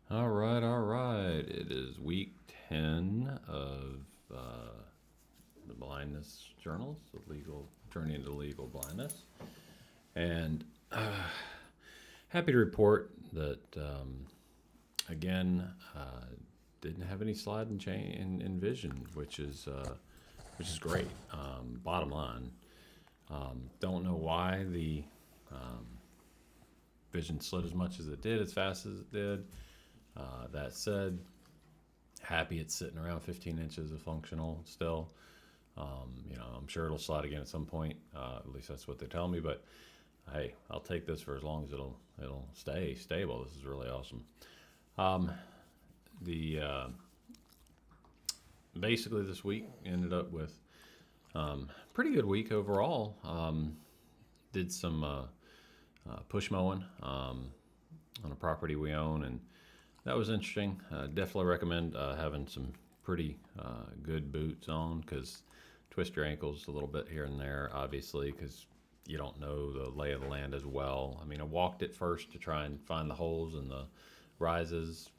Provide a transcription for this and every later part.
All right. It is week 10 of the Blindness Journals, the legal journey into legal blindness. And happy to report that, again, didn't have any slide and chain in vision, which is great. Bottom line, don't know why the vision slid as much as it did, as fast as it did. That said, happy it's sitting around 15 inches of functional still. I'm sure it'll slide again at some point. At least that's what they're telling me. But hey, I'll take this for as long as it'll stay stable. This is really awesome. Um, the Basically this week ended up with pretty good week overall. Did some push mowing on a property we own, and that was interesting. Definitely recommend having some pretty good boots on because twist your ankles a little bit here and there, obviously, because you don't know the lay of the land as well. I mean, I walked it first to try and find the holes and the rises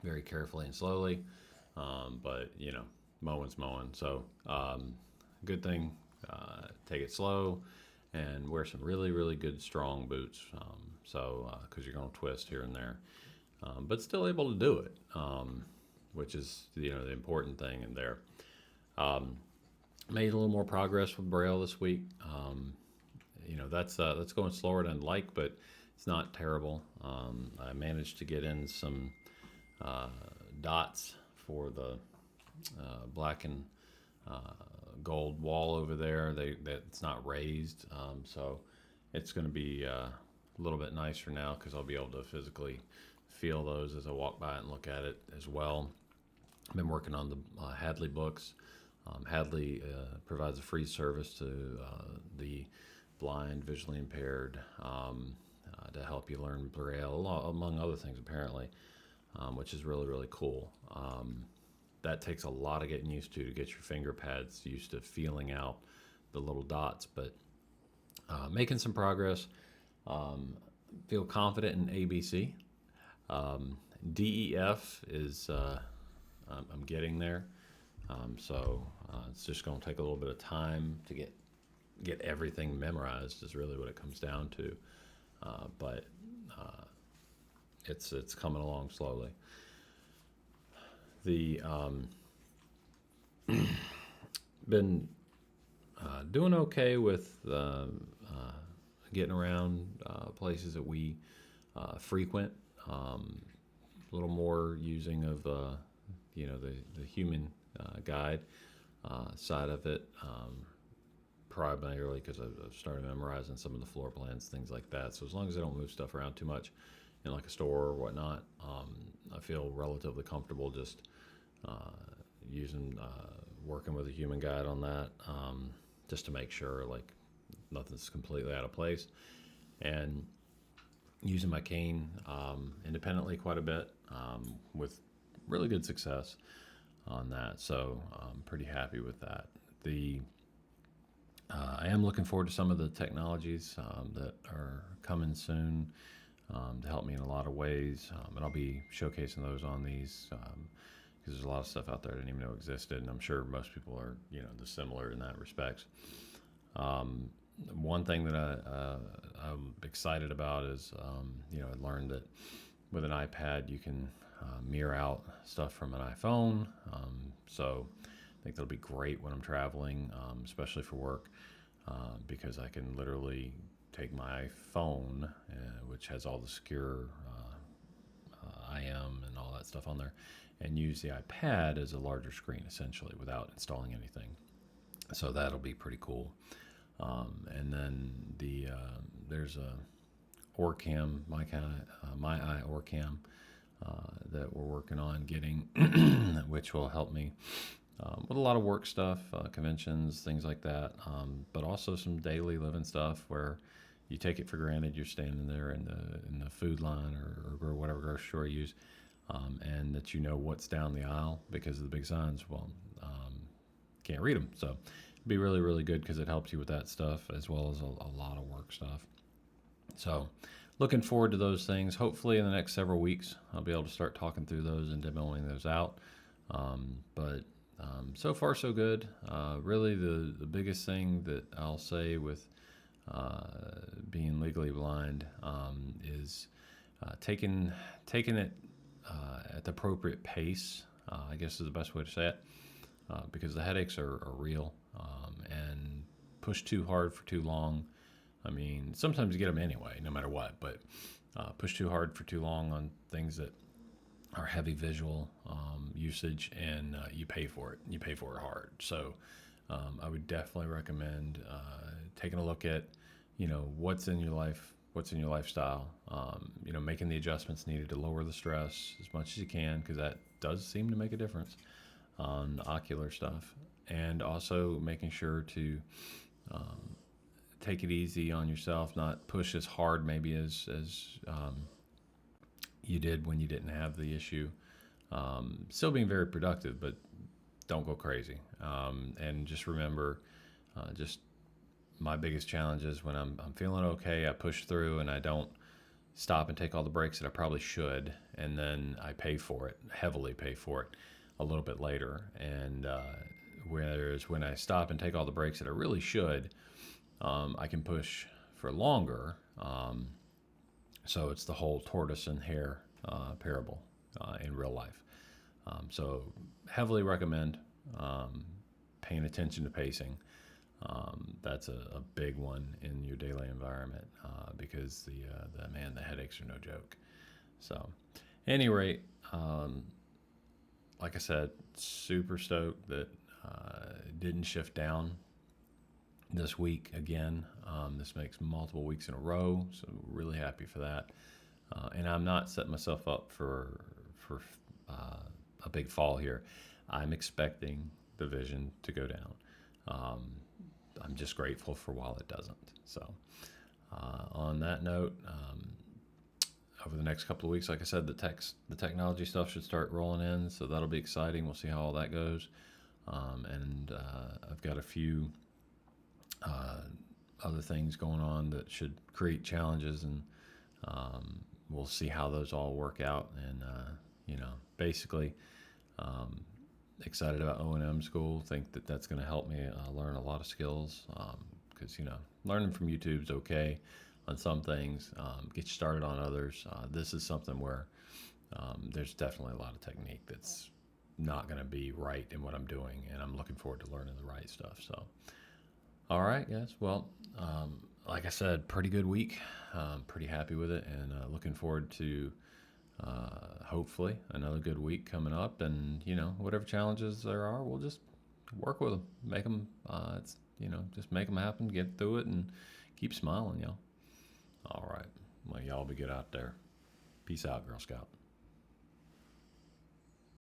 very carefully and slowly, but mowing's mowing. So, good thing, take it slow and wear some really, really good strong boots. Because you're going to twist here and there, but still able to do it, which is the important thing in there. Um, Made a little more progress with Braille this week. That's going slower than I'd like, but it's not terrible. I managed to get in some uh, dots for the black and uh, gold wall over there. It's not raised, so it's going to be a little bit nicer now because I'll be able to physically feel those as I walk by and look at it as well. I've been working on the Hadley books. Hadley provides a free service to the blind, visually impaired, to help you learn Braille, among other things, apparently, which is really, really cool. That takes a lot of getting used to get your finger pads used to feeling out the little dots, but making some progress. Um, feel confident in ABC. Um, DEF is I'm getting there. It's just going to take a little bit of time to get everything memorized. Is really what it comes down to. But it's coming along slowly. The Been doing okay with getting around places that we frequent. A little more using of the human guide side of it, primarily because I've started memorizing some of the floor plans, things like that. So as long as I don't move stuff around too much in like a store or whatnot, I feel relatively comfortable just uh, using working with a human guide on that, just to make sure like nothing's completely out of place, and using my cane independently quite a bit, with really good success on that. So I'm pretty happy with that. The I am looking forward to some of the technologies that are coming soon, to help me in a lot of ways, and I'll be showcasing those on these. Because there's a lot of stuff out there I didn't even know existed, and I'm sure most people are, dissimilar in that respect. Um, One thing that I'm excited about is, I learned that with an iPad you can mirror out stuff from an iPhone. So I think that'll be great when I'm traveling, especially for work, because I can literally take my phone, which has all the secure IM and all that stuff on there, and use the iPad as a larger screen essentially without installing anything. So that'll be pretty cool. And then there's a Orcam, my eye Orcam, that we're working on getting, which will help me with a lot of work stuff, conventions, things like that, but also some daily living stuff where you take it for granted. You're standing there in the food line or whatever grocery store you use, and that you know what's down the aisle because of the big signs. Well, can't read them, so it'd be really really good because it helps you with that stuff as well as a lot of work stuff. So looking forward to those things. Hopefully, in the next several weeks, I'll be able to start talking through those and demoing those out. But so far, so good. Really, the biggest thing that I'll say with uh, being legally blind is taking it at the appropriate pace. I guess is the best way to say it, because the headaches are real, and push too hard for too long. I mean, sometimes you get them anyway, no matter what. But push too hard for too long on things that are heavy visual usage, and you pay for it. You pay for it hard. So I would definitely recommend taking a look at, what's in your life, what's in your lifestyle. Making the adjustments needed to lower the stress as much as you can, because that does seem to make a difference on the ocular stuff, and also making sure to take it easy on yourself, not push as hard maybe as you did when you didn't have the issue. Still being very productive, but don't go crazy. And just remember, just my biggest challenge is when I'm feeling okay, I push through and I don't stop and take all the breaks that I probably should, and then I pay for it, heavily pay for it, a little bit later. And whereas when I stop and take all the breaks that I really should, I can push for longer. So it's the whole tortoise and hare parable in real life. So heavily recommend paying attention to pacing. That's a big one in your daily environment, because the headaches are no joke. So, at any rate, like I said, super stoked that it didn't shift down this week again. This makes multiple weeks in a row, so really happy for that. And I'm not setting myself up for a big fall here. I'm expecting the vision to go down. Um, I'm just grateful for while it doesn't. So, on that note, over the next couple of weeks, like I said, the technology stuff should start rolling in, so that'll be exciting. We'll see how all that goes. And I've got a few other things going on that should create challenges, and we'll see how those all work out. And basically, um, excited about O&M school. Think that that's going to help me learn a lot of skills, because learning from YouTube's okay on some things. Get you started on others. This is something where there's definitely a lot of technique that's not going to be right in what I'm doing, and I'm looking forward to learning the right stuff. So, all right, guys. Well, like I said, pretty good week. Pretty happy with it, and looking forward to hopefully another good week coming up. And whatever challenges there are, we'll just work with them, make them. Just make them happen, get through it, and keep smiling, y'all. All right. Well, y'all be good out there. Peace out, Girl Scout.